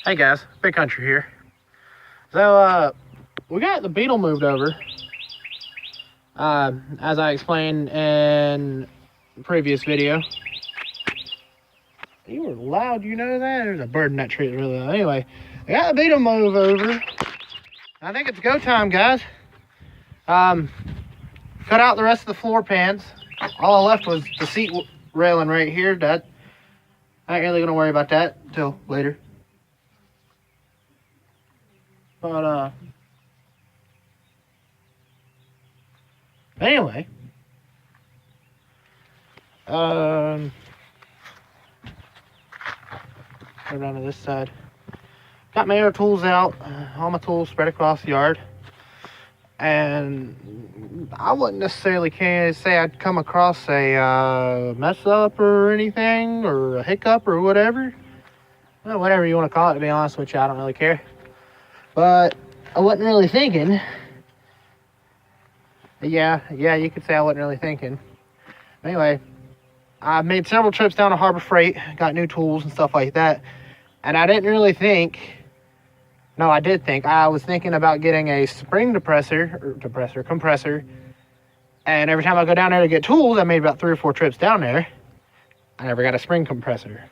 Hey guys, Big Country here. We got the Beetle moved over. As I explained in the previous video. You were loud, you know that? There's a bird in that tree that's really loud. Anyway, I got the Beetle move over. I think it's go time, guys. Cut out the rest of the floor pans. All I left was the seat railing right here. That I ain't really gonna worry about that until later. But anyway, go down to this side. Got my air tools out, all my tools spread across the yard. And I wouldn't necessarily say I'd come across a mess up or anything, or a hiccup or whatever. Well, whatever you want to call it, to be honest with you, I don't really care. But I wasn't really thinking. Yeah, you could say I wasn't really thinking. Anyway, I made several trips down to Harbor Freight, got new tools and stuff like that. And I didn't really think... No, I did think. I was thinking about getting a spring compressor. And every time I go down there to get tools, I made about 3 or 4 trips down there. I never got a spring compressor.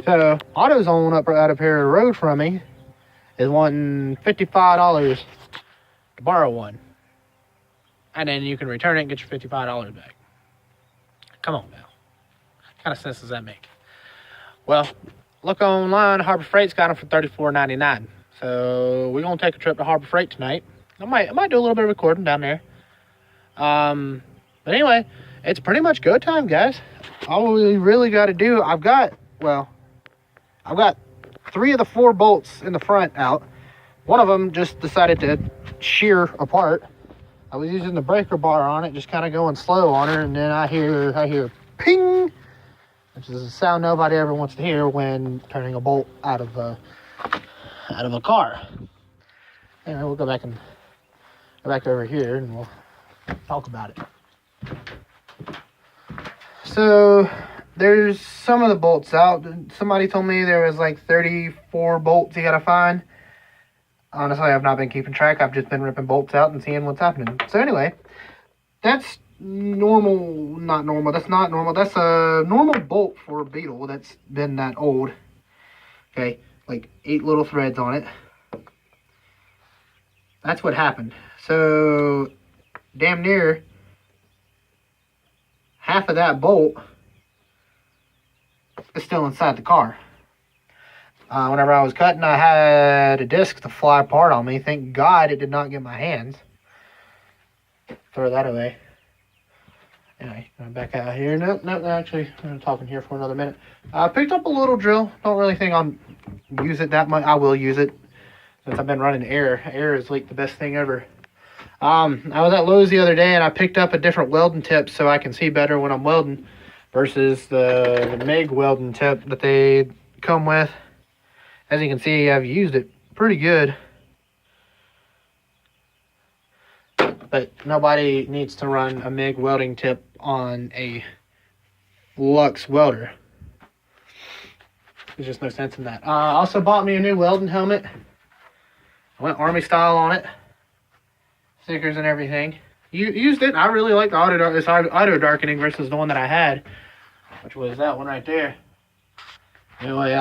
So, AutoZone up right up here the road from me is wanting $55 to borrow one. And then you can return it and get your $55 back. Come on now. What kind of sense does that make? Well, look online, Harbor Freight's got them for $34.99. So we're gonna take a trip to Harbor Freight tonight. I might do a little bit of recording down there. But anyway, it's pretty much go time, guys. All we really got to do, I've got 3 of the 4 bolts in the front out. One of them just decided to shear apart. I was using the breaker bar on it, just kind of going slow on her, and then I hear ping, which is a sound nobody ever wants to hear when turning a bolt out of a car. Anyway, we'll go back over here and we'll talk about it. So there's some of the bolts out. Somebody told me there was like 34 bolts you gotta find. Honestly, I've not been keeping track. I've just been ripping bolts out and seeing what's happening. So anyway, that's normal. Not normal. That's not normal. That's a normal bolt for a Beetle that's been that old. Okay, like 8 little threads on it. That's what happened. So damn near half of that bolt is still inside the car. Whenever I was cutting, I had a disc to fly apart on me. Thank God it did not get my hands. Throw that away. Anyway, I'm back out here. Nope, actually, I'm talking here for another minute. I picked up a little drill. Don't really think I'll use it that much. I will use it since I've been running air. Air is like the best thing ever. I was at Lowe's the other day and I picked up a different welding tip so I can see better when I'm welding versus the MIG welding tip that they come with. As you can see, I've used it pretty good. But nobody needs to run a MIG welding tip on a Lux welder. There's just no sense in that. I also bought me a new welding helmet. I went Army style on it. Stickers and everything. Used it. I really like the auto darkening versus the one that I had, which was that one right there. Anyway,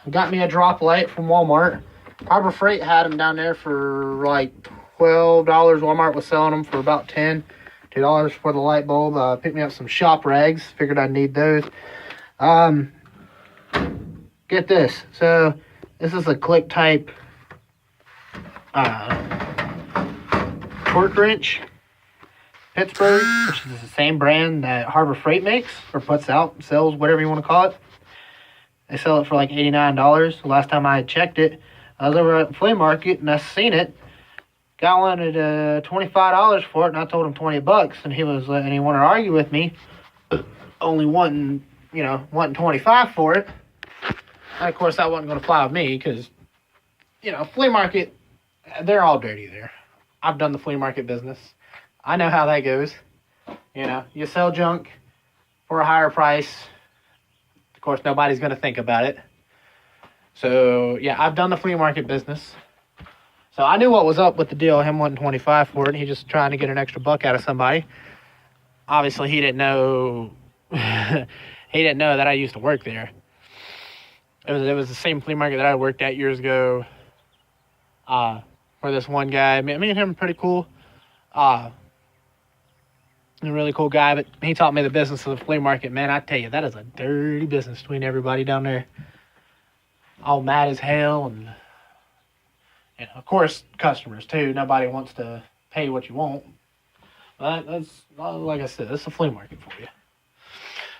got me a drop light from Walmart. Harbor Freight had them down there for like $12. Walmart was selling them for about $2 for the light bulb. Picked me up some shop rags. Figured I'd need those. Get this. So this is a click type torque wrench. Pittsburgh, which is the same brand that Harbor Freight makes or puts out, sells, whatever you want to call it. They sell it for like $89. The last time I had checked it, I was over at the flea market and I seen it. Guy wanted $25 for it, and I told him $20, and he wanted to argue with me, only wanting 25 for it. And of course, that wasn't going to fly with me because, flea market, they're all dirty there. I've done the flea market business. I know how that goes. You sell junk for a higher price. Of course, nobody's going to think about it. So yeah, I've done the flea market business. So I knew what was up with the deal. Him wanting 25 for it. He just trying to get an extra buck out of somebody. Obviously, he didn't know. He didn't know that I used to work there. It was the same flea market that I worked at years ago. Where this one guy, me and him are pretty cool. A really cool guy, but he taught me the business of the flea market. Man, I tell you, that is a dirty business between everybody down there. All mad as hell, and of course, customers too. Nobody wants to pay what you want. But that's, like I said, that's a flea market for you.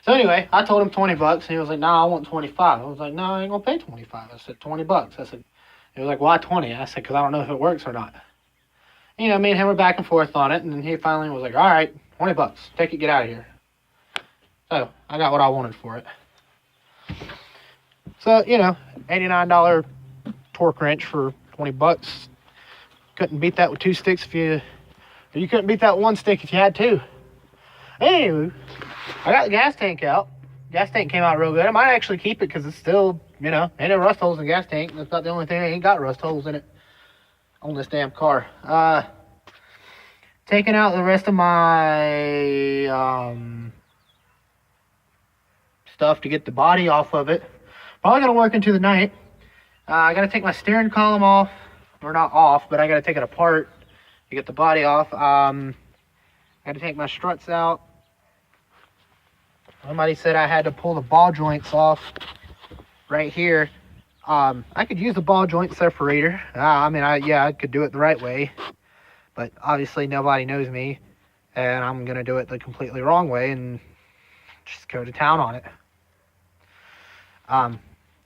So anyway, I told him $20, and he was like, "Nah, I want 25." I was like, "No, I ain't gonna pay 25." I said, $20. I said, he was like, "Why 20?" I said, "Because I don't know if it works or not." Me and him were back and forth on it, and then he finally was like, "All right, $20, take it, get out of here." So I got what I wanted for it. So $89 torque wrench for $20. Couldn't beat that with two sticks you couldn't beat that one stick if you had two. Anyway, I got the gas tank out. Gas tank came out real good. I might actually keep it because it's still, ain't no rust holes in the gas tank. That's not the only thing. I ain't got rust holes in it on this damn car. Taking out the rest of my stuff to get the body off of it. Probably gonna work into the night. I gotta take my steering column off, or not off, but I gotta take it apart to get the body off. I gotta take my struts out. Somebody said I had to pull the ball joints off right here. I could use the ball joint separator. I could do it the right way, but obviously nobody knows me, and I'm gonna do it the completely wrong way and just go to town on it.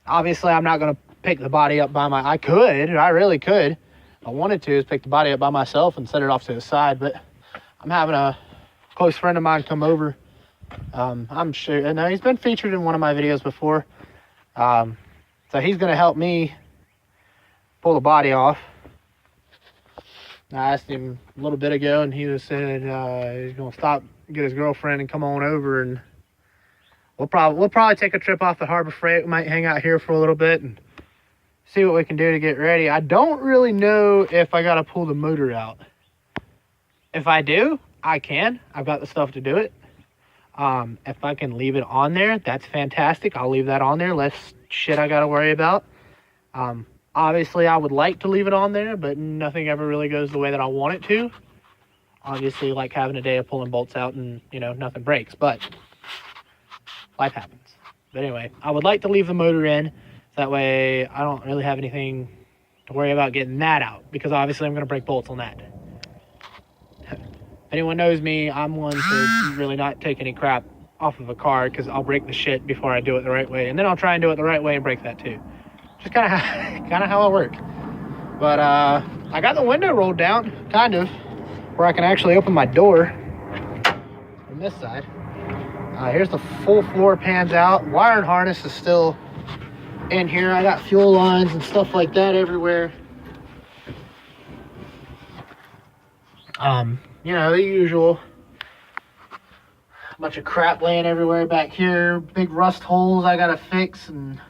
Obviously I'm not gonna pick the body up I really could. If I wanted to, is pick the body up by myself and set it off to the side, but I'm having a close friend of mine come over. I'm sure, and he's been featured in one of my videos before. So he's gonna help me pull the body off. I asked him a little bit ago, and he just said he's gonna stop, get his girlfriend, and come on over, and we'll probably take a trip off the Harbor Freight. We might hang out here for a little bit and see what we can do to get ready. I don't really know if I gotta pull the motor out. If I do, I can. I've got the stuff to do it. If I can leave it on there, that's fantastic. I'll leave that on there. Less shit I gotta worry about. Obviously, I would like to leave it on there, but nothing ever really goes the way that I want it to. Obviously, like having a day of pulling bolts out and, nothing breaks, but life happens. But anyway, I would like to leave the motor in. That way, I don't really have anything to worry about getting that out, because obviously I'm going to break bolts on that. If anyone knows me, I'm one to really not take any crap off of a car, because I'll break the shit before I do it the right way, and then I'll try and do it the right way and break that too. Just kind of how I work. But I got the window rolled down, kind of, where I can actually open my door from this side. Here's the full floor pans out. Wiring harness is still in here. I got fuel lines and stuff like that everywhere. The usual. A bunch of crap laying everywhere back here. Big rust holes I gotta fix and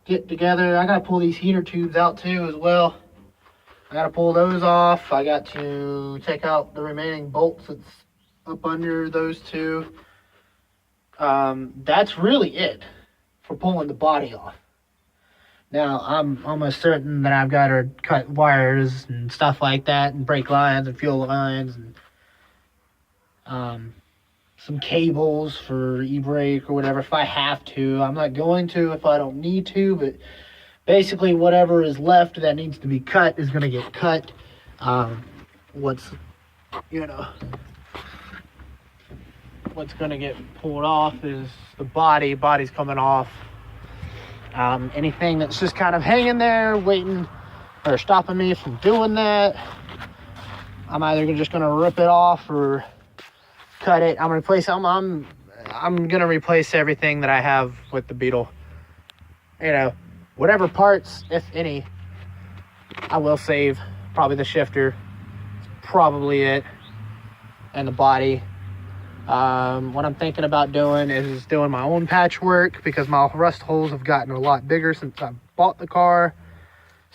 get together. I gotta pull these heater tubes out too as well. I gotta pull those off. I got to take out the remaining bolts that's up under those two. That's really it for pulling the body off. Now, I'm almost certain that I've got to cut wires and stuff like that, and brake lines and fuel lines, and some cables for e-brake or whatever if I have to. I'm not going to if I don't need to, but basically whatever is left that needs to be cut is going to get cut. What's going to get pulled off is the body. Body's coming off. Anything that's just kind of hanging there, waiting or stopping me from doing that, I'm either just going to rip it off or cut it. I'm gonna replace everything that I have with the Beetle. Whatever parts, if any, I will save. Probably the shifter. It's probably it. And the body. What I'm thinking about doing is doing my own patchwork because my rust holes have gotten a lot bigger since I bought the car.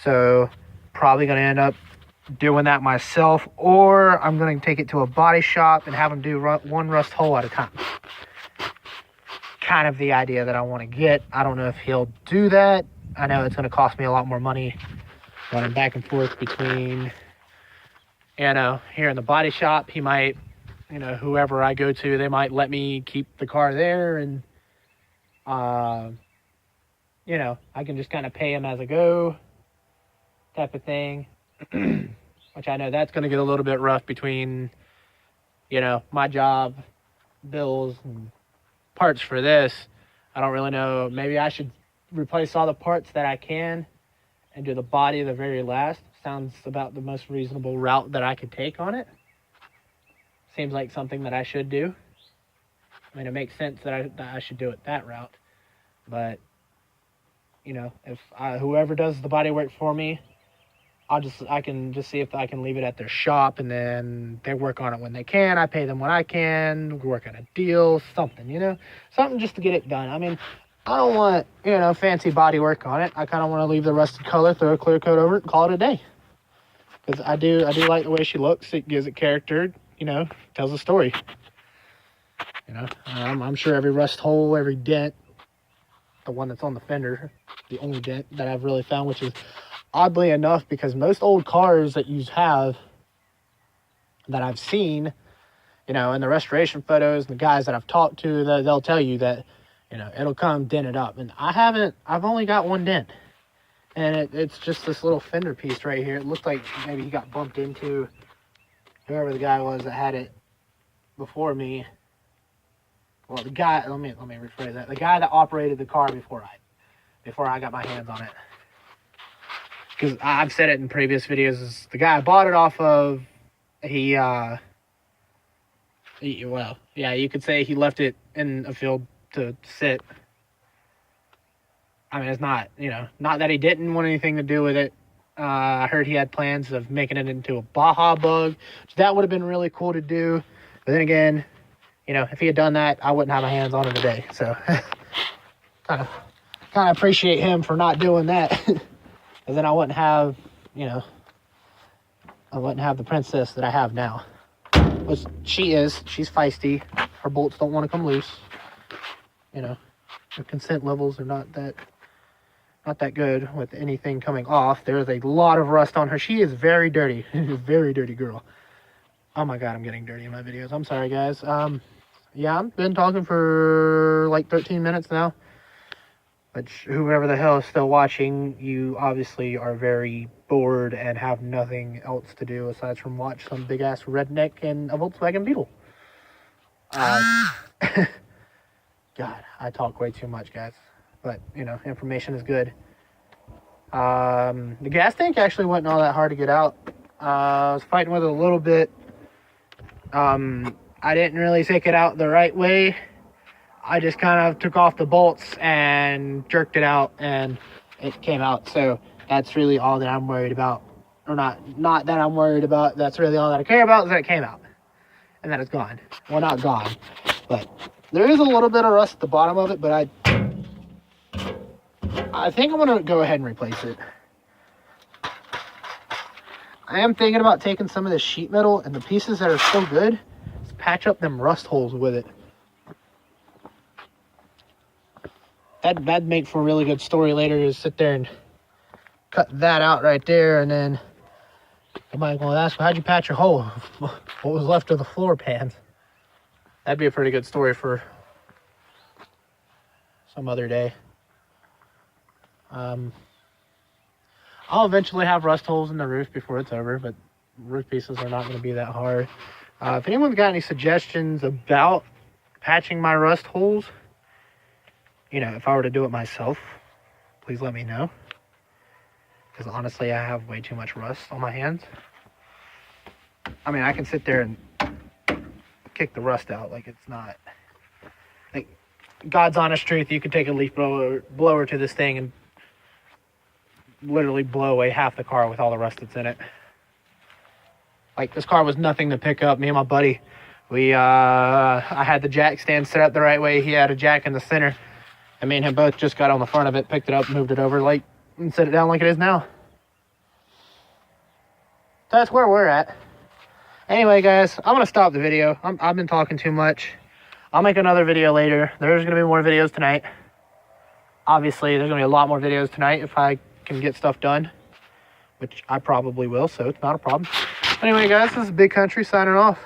So probably going to end up doing that myself, or I'm going to take it to a body shop and have them do one rust hole at a time. Kind of the idea that I want to get. I don't know if he'll do that. I know it's going to cost me a lot more money running back and forth between, here in the body shop. He might, whoever I go to, they might let me keep the car there, and I can just kind of pay him as I go type of thing. Which I know that's going to get a little bit rough between, my job, bills, and parts for this. I don't really know. Maybe I should replace all the parts that I can and do the body the very last. Sounds about the most reasonable route that I could take on it. Seems like something that I should do. I mean, it makes sense that I should do it that route. But, if whoever does the body work for me, I can just see if I can leave it at their shop, and then they work on it when they can. I pay them when I can. We work on a deal, something, something just to get it done. I mean, I don't want, fancy body work on it. I kind of want to leave the rusted color, throw a clear coat over it, and call it a day. Because I do like the way she looks. It gives it character, tells a story. I'm sure every rust hole, every dent, the one that's on the fender, the only dent that I've really found, which is oddly enough, because most old cars that you have that I've seen, in the restoration photos, and the guys that I've talked to, they'll tell you that, it'll come dented up. And I've only got one dent. And it's just this little fender piece right here. It looked like maybe he got bumped into whoever the guy was that had it before me. Well, the guy, let me rephrase that. The guy that operated the car before I got my hands on it. Because I've said it in previous videos, is the guy I bought it off of, you could say he left it in a field to sit. I mean, it's not, not that he didn't want anything to do with it. I heard he had plans of making it into a Baja Bug. That would have been really cool to do. But then again, if he had done that, I wouldn't have my hands on it today. So, kind of appreciate him for not doing that. And then I wouldn't have, I wouldn't have the princess that I have now. Which she's feisty. Her bolts don't want to come loose. Her consent levels are not that good with anything coming off. There's a lot of rust on her. She is very dirty. Very dirty girl. Oh my God, I'm getting dirty in my videos. I'm sorry, guys. I've been talking for like 13 minutes now. Which, whoever the hell is still watching, you obviously are very bored and have nothing else to do aside from watch some big-ass redneck and a Volkswagen Beetle. God, I talk way too much, guys. But, information is good. The gas tank actually wasn't all that hard to get out. I was fighting with it a little bit. I didn't really take it out the right way. I just kind of took off the bolts and jerked it out, and it came out. So that's really all that I'm worried about. Or not that I'm worried about. That's really all that I care about, is that it came out. And that it's gone. Well, not gone. But there is a little bit of rust at the bottom of it, but I think I'm going to go ahead and replace it. I am thinking about taking some of the sheet metal and the pieces that are still good, just patch up them rust holes with it. That'd make for a really good story later, to sit there and cut that out right there, and then somebody's going to ask, how'd you patch your hole? What was left of the floor pans? That'd be a pretty good story for some other day. I'll eventually have rust holes in the roof before it's over, but roof pieces are not going to be that hard. If anyone's got any suggestions about patching my rust holes, if I were to do it myself, please let me know. Because honestly, I have way too much rust on my hands. I mean, I can sit there and kick the rust out like it's not. Like, God's honest truth, you could take a leaf blower to this thing and literally blow away half the car with all the rust that's in it. Like, this car was nothing to pick up. Me and my buddy I had the jack stand set up the right way. He had a jack in the center. And me and him both just got on the front of it, picked it up, moved it over, like, and set it down like it is now. So that's where we're at. Anyway, guys, I'm going to stop the video. I've been talking too much. I'll make another video later. There's going to be more videos tonight. Obviously, there's going to be a lot more videos tonight if I can get stuff done, which I probably will, so it's not a problem. Anyway, guys, this is Big Country signing off.